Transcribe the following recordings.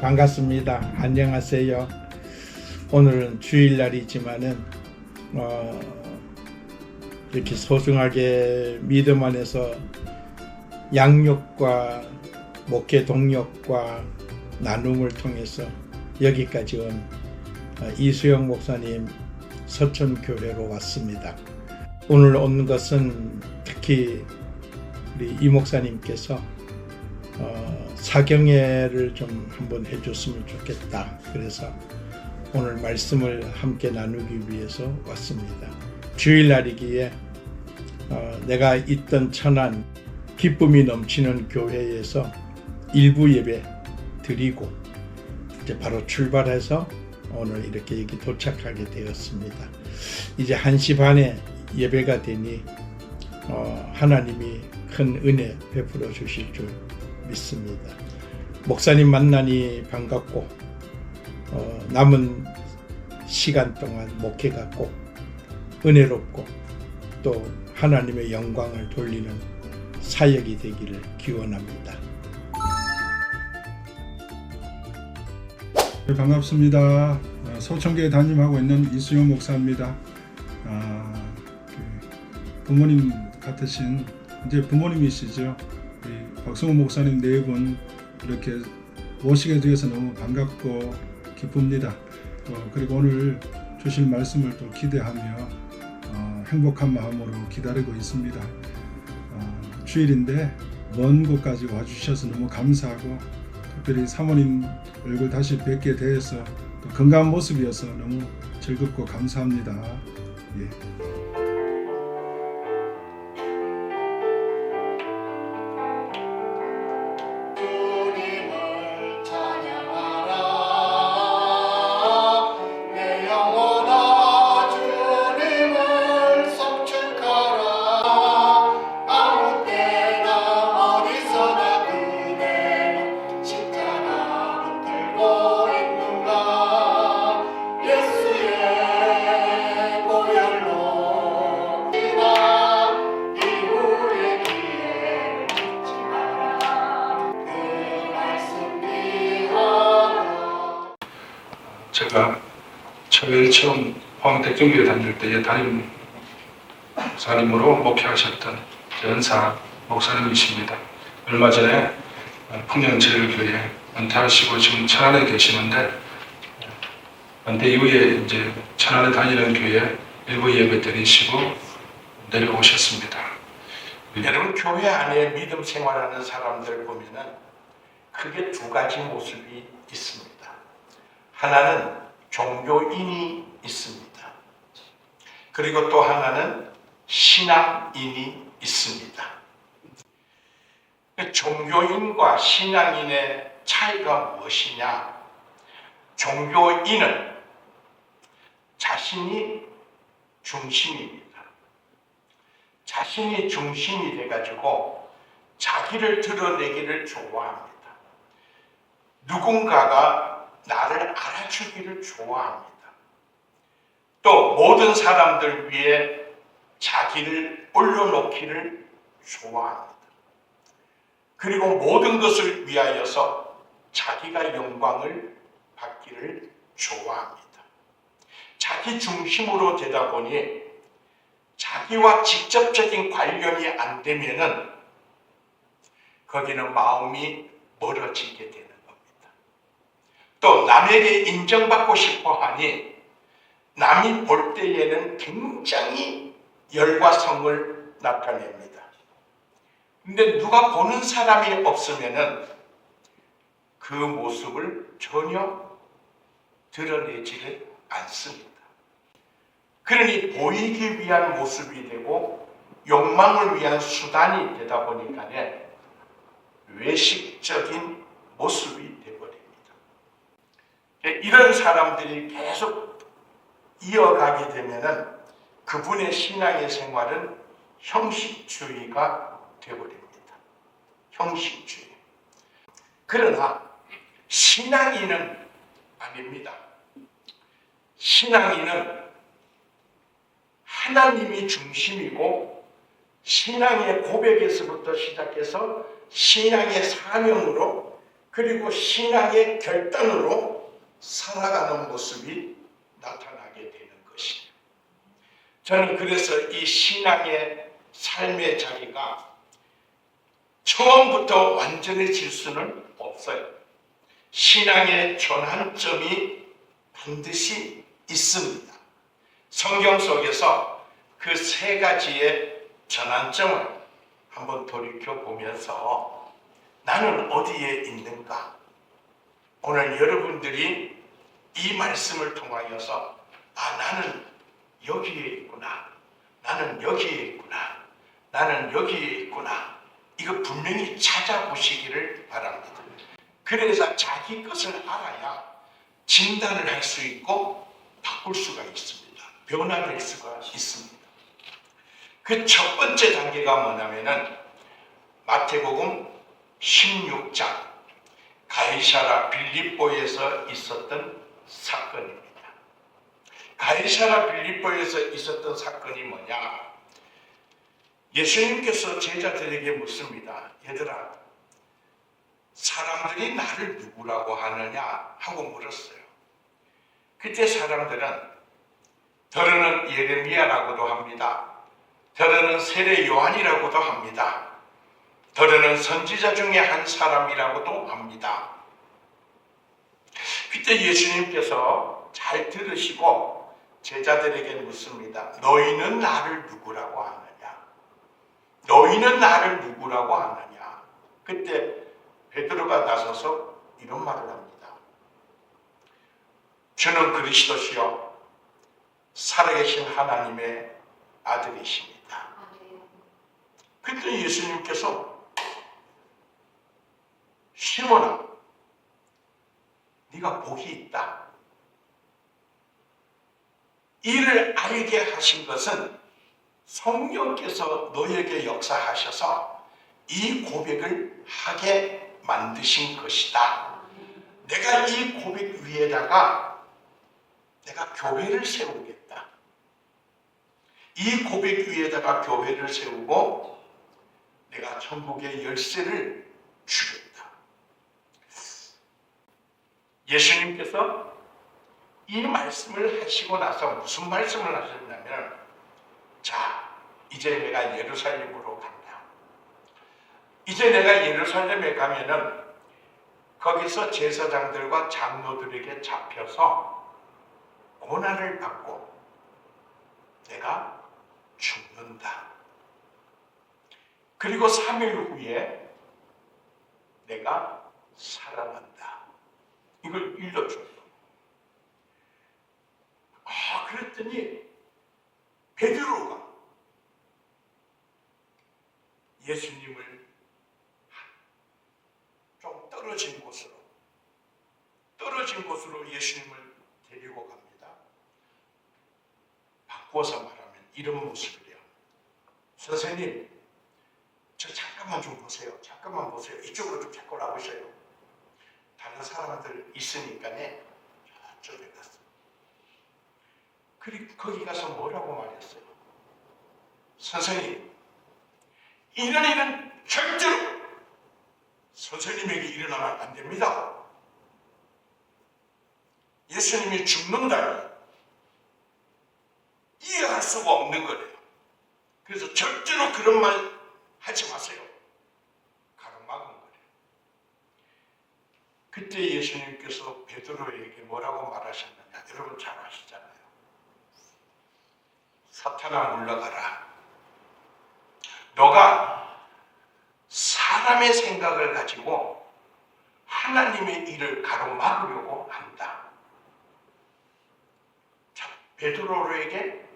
반갑습니다. 안녕하세요. 오늘은 주일날이지만은 이렇게 소중하게 믿음 안에서 양육과 목회 동력과 나눔을 통해서 여기까지 온 이수영 목사님 서천교회로 왔습니다. 오늘 온 것은 특히 우리 이 목사님께서 사경회를 좀 한번 해줬으면 좋겠다. 그래서 오늘 말씀을 함께 나누기 위해서 왔습니다. 주일날이기에 내가 있던 천안 기쁨이 넘치는 교회에서 일부 예배 드리고 이제 바로 출발해서 오늘 이렇게 여기 도착하게 되었습니다. 이제 1시 반에 예배가 되니 하나님이 큰 은혜 베풀어 주실 줄 믿습니다. 목사님 만나니 반갑고 남은 시간 동안 목회가 꼭 은혜롭고 또 하나님의 영광을 돌리는 사역이 되기를 기원합니다. 반갑습니다. 소천교회 담임하고 있는 이수영 목사입니다. 부모님 같으신 이제 부모님이시죠. 박성호 목사님 네 분 이렇게 모시게 되어서 너무 반갑고 기쁩니다. 그리고 오늘 주실 말씀을 또 기대하며 행복한 마음으로 기다리고 있습니다. 주일인데 먼 곳까지 와주셔서 너무 감사하고 특별히 사모님 얼굴 다시 뵙게 되어서 또 건강한 모습이어서 너무 즐겁고 감사합니다. 예. 제가 처음 포항택중교회 다닐 때에 담임 목사님으로 목회하셨던 전사 목사님이십니다. 얼마 전에 풍년제일교회 은퇴하시고 지금 천안에 계시는데 은퇴 이후에 이제 천안에 다니는 교회 일부 예배 드리시고 내려오셨습니다. 여러분 교회 안에 믿음 생활하는 사람들 보면은 크게 두 가지 모습이 있습니다. 하나는 종교인이 있습니다. 그리고 또 하나는 신앙인이 있습니다. 종교인과 신앙인의 차이가 무엇이냐? 종교인은 자신이 중심입니다. 자신이 중심이 돼가지고 자기를 드러내기를 좋아합니다. 누군가가 나를 알아주기를 좋아합니다. 또 모든 사람들 위해 자기를 올려놓기를 좋아합니다. 그리고 모든 것을 위하여서 자기가 영광을 받기를 좋아합니다. 자기 중심으로 되다 보니 자기와 직접적인 관련이 안 되면은 거기는 마음이 멀어지게 되는 또 남에게 인정받고 싶어 하니 남이 볼 때에는 굉장히 열과 성을 나타냅니다. 근데 누가 보는 사람이 없으면은 그 모습을 전혀 드러내지를 않습니다. 그러니 보이기 위한 모습이 되고 욕망을 위한 수단이 되다 보니까 외식적인 모습이 되버립니다. 이런 사람들이 계속 이어가게 되면은 그분의 신앙의 생활은 형식주의가 되어버립니다. 형식주의. 그러나 신앙인은 아닙니다. 신앙인은 하나님이 중심이고 신앙의 고백에서부터 시작해서 신앙의 사명으로 그리고 신앙의 결단으로 살아가는 모습이 나타나게 되는 것이에요. 저는 그래서 이 신앙의 삶의 자리가 처음부터 완전해질 수는 없어요. 신앙의 전환점이 반드시 있습니다. 성경 속에서 그 세 가지의 전환점을 한번 돌이켜 보면서 나는 어디에 있는가? 오늘 여러분들이 이 말씀을 통하여서 나는 여기에 있구나. 나는 여기에 있구나. 나는 여기에 있구나. 이거 분명히 찾아보시기를 바랍니다. 그래서 자기 것을 알아야 진단을 할 수 있고 바꿀 수가 있습니다. 변화될 수가 있습니다. 그 첫 번째 단계가 뭐냐면은 마태복음 16장 가이사랴 빌립보에서 있었던 사건입니다. 가이사랴 빌립보에서 있었던 사건이 뭐냐? 예수님께서 제자들에게 묻습니다. 얘들아, 사람들이 나를 누구라고 하느냐? 하고 물었어요. 그때 사람들은 더러는 예레미야라고도 합니다. 더러는 세례 요한이라고도 합니다. 더러는 선지자 중에 한 사람이라고도 합니다. 그때 예수님께서 잘 들으시고 제자들에게 묻습니다. 너희는 나를 누구라고 하느냐? 너희는 나를 누구라고 하느냐? 그때 베드로가 나서서 이런 말을 합니다. 저는 그리스도시요 살아계신 하나님의 아들이십니다. 그때 예수님께서 시몬아, 네가 복이 있다. 이를 알게 하신 것은 성령께서 너에게 역사하셔서 이 고백을 하게 만드신 것이다. 내가 이 고백 위에다가 내가 교회를 세우겠다. 이 고백 위에다가 교회를 세우고 내가 천국의 열쇠를 주겠다. 예수님께서 이 말씀을 하시고 나서 무슨 말씀을 하셨냐면, 자, 이제 내가 예루살렘으로 간다. 이제 내가 예루살렘에 가면은 거기서 제사장들과 장로들에게 잡혀서 고난을 받고 내가 죽는다. 그리고 3일 후에 내가 살아난다. 이걸 일러줘요. 그랬더니 베드로가 예수님을 좀 떨어진 곳으로 예수님을 데리고 갑니다. 바꿔서 말하면 이런 모습이래요. 선생님, 저 잠깐만 좀 보세요. 잠깐만 보세요. 이쪽으로 좀 자꾸 나오셔요. 다른 사람들 있으니까네. 저쪽에 갔어. 그리고 거기 가서 뭐라고 말했어요? 선생님, 이런 일은 절대로 선생님에게 일어나면 안 됩니다. 예수님이 죽는다니 이해할 수가 없는 거래요. 그래서 절대로 그런 말 하지 마세요. 가로막은 거래요. 그때 예수님께서 베드로에게 뭐라고 말하셨느냐? 여러분 잘 아시잖아요. 사탄아 물러가라. 너가 사람의 생각을 가지고 하나님의 일을 가로막으려고 한다. 자, 베드로에게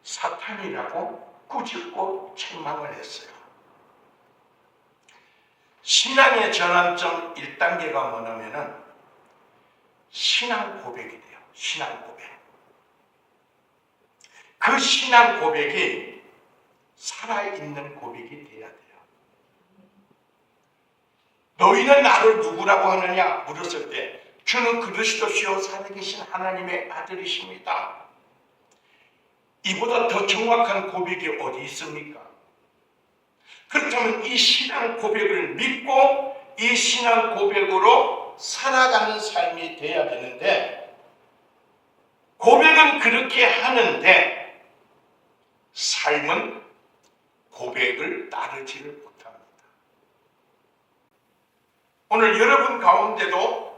사탄이라고 꾸짖고 책망을 했어요. 신앙의 전환점 1단계가 뭐냐면은 신앙 고백이 돼요. 신앙 고백. 그 신앙 고백이 살아있는 고백이 돼야 돼요. 너희는 나를 누구라고 하느냐 물었을 때 주는 그리스도시요 살아계신 하나님의 아들이십니다. 이보다 더 정확한 고백이 어디 있습니까? 그렇다면 이 신앙 고백을 믿고 이 신앙 고백으로 살아가는 삶이 돼야 되는데, 고백은 그렇게 하는데 삶은 고백을 따르지를 못합니다. 오늘 여러분 가운데도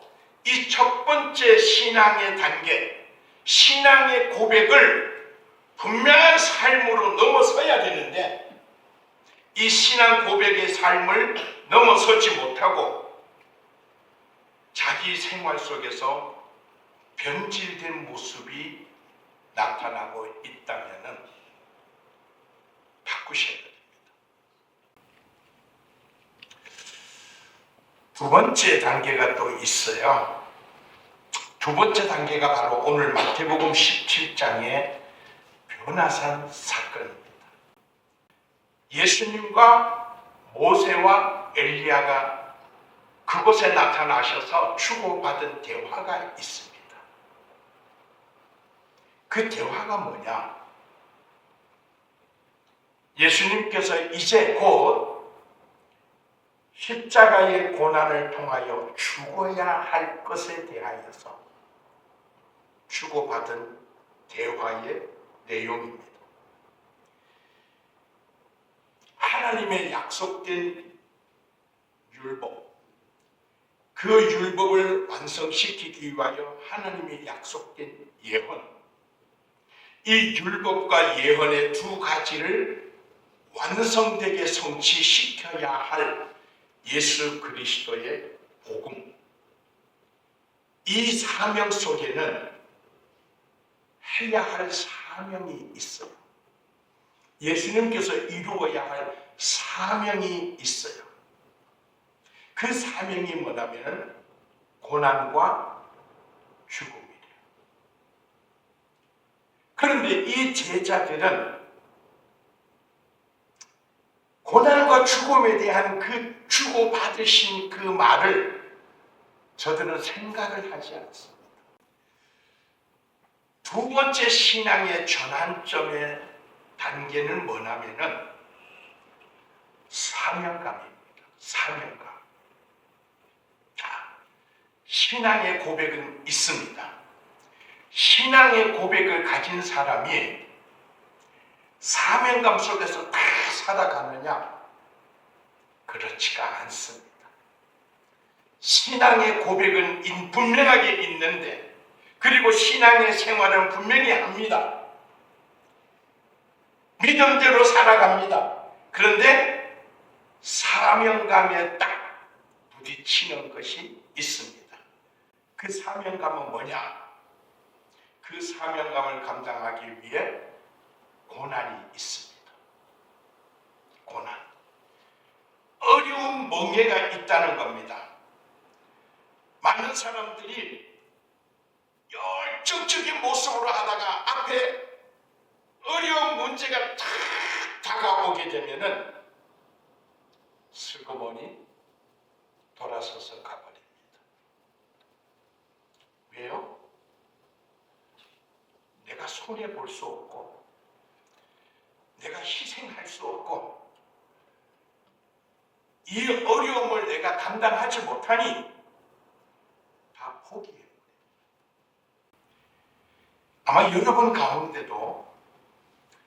이 첫 번째 신앙의 단계, 신앙의 고백을 분명한 삶으로 넘어서야 되는데, 이 신앙 고백의 삶을 넘어서지 못하고 자기 생활 속에서 변질된 모습이 나타나고 있다면 바꾸셔야 됩니다. 두 번째 단계가 또 있어요. 두 번째 단계가 바로 오늘 마태복음 17장의 변화산 사건입니다. 예수님과 모세와 엘리야가 그곳에 나타나셔서 주고받은 대화가 있습니다. 그 대화가 뭐냐? 예수님께서 이제 곧 십자가의 고난을 통하여 죽어야 할 것에 대하여서 주고받은 대화의 내용입니다. 하나님의 약속된 율법, 그 율법을 완성시키기 위하여 하나님의 약속된 예언, 이 율법과 예언의 두 가지를 완성되게 성취시켜야 할 예수 그리스도의 복음, 이 사명 속에는 해야 할 사명이 있어요. 예수님께서 이루어야 할 사명이 있어요. 그 사명이 뭐냐면 고난과 죽음이래요. 그런데 이 제자들은 고난과 죽음에 대한 그 주고받으신 그 말을 저들은 생각을 하지 않습니다. 두 번째 신앙의 전환점의 단계는 뭐냐면은 사명감입니다. 사명감. 자, 신앙의 고백은 있습니다. 신앙의 고백을 가진 사람이 사명감 속에서 다 살아가느냐? 그렇지가 않습니다. 신앙의 고백은 분명하게 있는데, 그리고 신앙의 생활은 분명히 합니다. 믿음대로 살아갑니다. 그런데 사명감에 딱 부딪히는 것이 있습니다. 그 사명감은 뭐냐? 그 사명감을 감당하기 위해 고난이 있습니다. 고난. 어려운 멍해가 있다는 겁니다. 많은 사람들이 열정적인 모습으로 하다가 앞에 어려운 문제가 탁 다가오게 되면은 슬그머니 돌아서서 가버립니다. 왜요? 내가 손해볼 수 없고, 내가 희생할 수 없고, 이 어려움을 내가 감당하지 못하니 다 포기해요. 아마 여러분 가운데도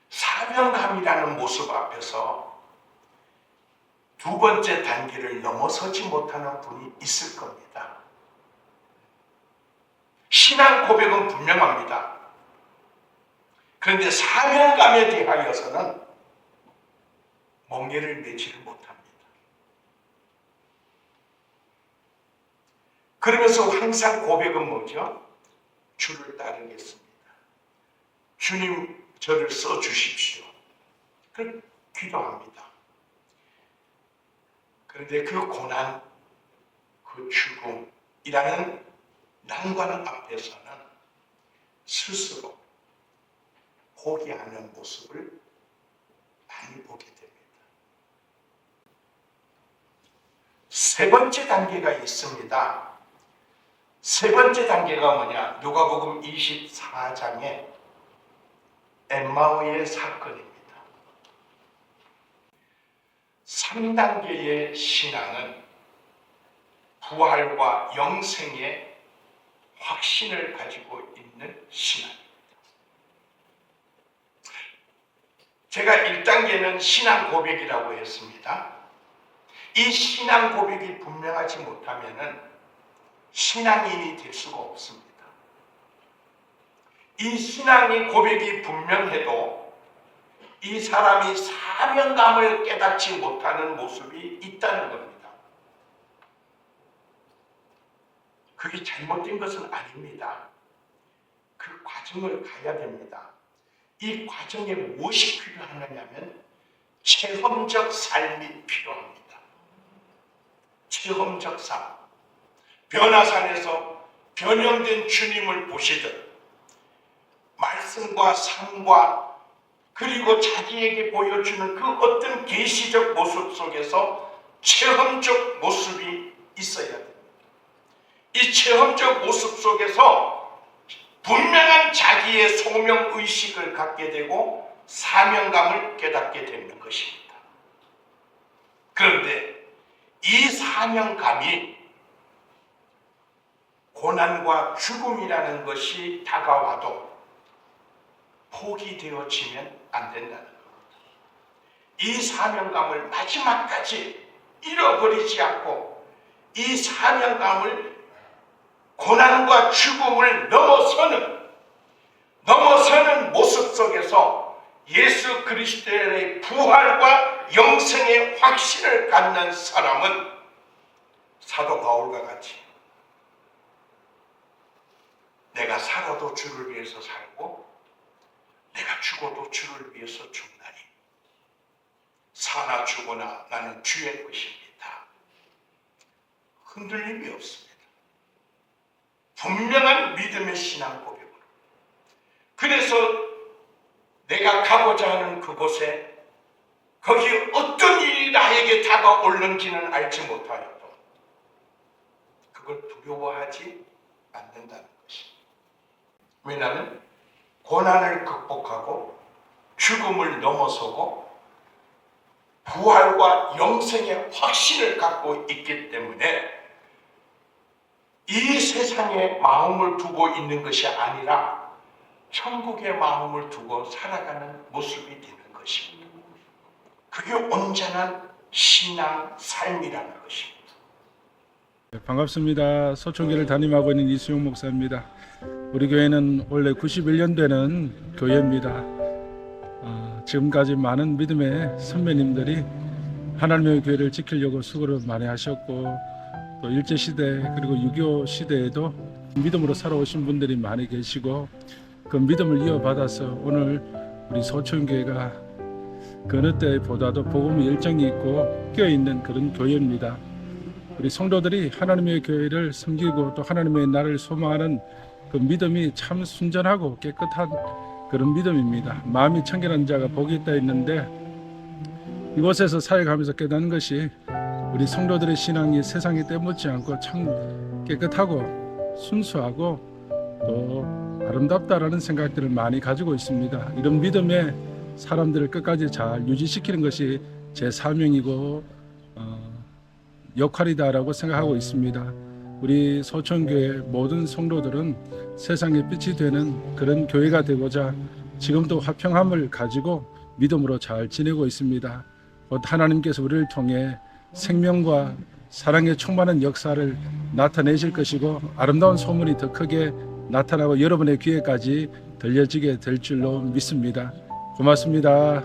사명감이라는 모습 앞에서 두 번째 단계를 넘어서지 못하는 분이 있을 겁니다. 신앙 고백은 분명합니다. 그런데 사명감에 대하여서는 멍에를 매지를 못합니다. 그러면서 항상 고백은 뭐죠? 주를 따르겠습니다. 주님, 저를 써주십시오. 그걸 기도합니다. 그런데 그 고난, 그 죽음이라는 난관 앞에서는 스스로 포기하는 모습을 많이 보게 됩니다. 세 번째 단계가 있습니다. 세 번째 단계가 뭐냐? 누가복음 24장에 엠마오의 사건입니다. 3단계의 신앙은 부활과 영생의 확신을 가지고 있는 신앙입니다. 제가 1단계는 신앙 고백이라고 했습니다. 이 신앙 고백이 분명하지 못하면 신앙인이 될 수가 없습니다. 이 신앙의 고백이 분명해도 이 사람이 사명감을 깨닫지 못하는 모습이 있다는 겁니다. 그게 잘못된 것은 아닙니다. 그 과정을 가야 됩니다. 이 과정에 무엇이 필요하느냐면 체험적 삶이 필요합니다. 체험적 삶. 변화산에서 변형된 주님을 보시듯 말씀과 삶과 그리고 자기에게 보여주는 그 어떤 계시적 모습 속에서 체험적 모습이 있어야 됩니다. 이 체험적 모습 속에서 분명한 자기의 소명의식을 갖게 되고 사명감을 깨닫게 되는 것입니다. 그런데 이 사명감이 고난과 죽음이라는 것이 다가와도 포기되어지면 안 된다는 겁니다. 이 사명감을 마지막까지 잃어버리지 않고 이 사명감을 고난과 죽음을 넘어서는 모습 속에서 예수 그리스도의 부활과 영생의 확신을 갖는 사람은 사도 바울과 같이 내가 살아도 주를 위해서 살고 내가 죽어도 주를 위해서 죽나니 사나 죽으나 나는 주의 것입니다. 흔들림이 없습니다. 분명한 믿음의 신앙 고백으로. 그래서 내가 가고자 하는 그곳에 거기 어떤 일이 나에게 다가오는지는 알지 못하여도 그걸 두려워하지 않는다는 것입니다. 왜냐하면 고난을 극복하고 죽음을 넘어서고 부활과 영생의 확신을 갖고 있기 때문에 이 세상에 마음을 두고 있는 것이 아니라 천국의 마음을 두고 살아가는 모습이 되는 것입니다. 그게 온전한 신앙 삶이라는 것입니다. 반갑습니다. 서촌교회를 담임하고 있는 이수용 목사입니다. 우리 교회는 원래 91년 되는 교회입니다. 지금까지 많은 믿음의 선배님들이 하나님의 교회를 지키려고 수고를 많이 하셨고 또 일제시대 그리고 6.25 시대에도 믿음으로 살아오신 분들이 많이 계시고 그 믿음을 이어받아서 오늘 우리 서촌교회가 그 어느 때보다도 복음의 열정이 있고 끼어있는 그런 교회입니다. 우리 성도들이 하나님의 교회를 섬기고 또 하나님의 나라를 소망하는 그 믿음이 참 순전하고 깨끗한 그런 믿음입니다. 마음이 청결한 자가 복이 있다 했는데 이곳에서 사역하면서 깨닫는 것이 우리 성도들의 신앙이 세상에 때묻지 않고 참 깨끗하고 순수하고 또 아름답다라는 생각들을 많이 가지고 있습니다. 이런 믿음의 사람들을 끝까지 잘 유지시키는 것이 제 사명이고 역할이다라고 생각하고 있습니다. 우리 서촌교회 모든 성도들은 세상의 빛이 되는 그런 교회가 되고자 지금도 화평함을 가지고 믿음으로 잘 지내고 있습니다. 곧 하나님께서 우리를 통해 생명과 사랑에 충만한 역사를 나타내실 것이고 아름다운 소문이 더 크게 나타나고 여러분의 귀에까지 들려지게 될 줄로 믿습니다. 고맙습니다.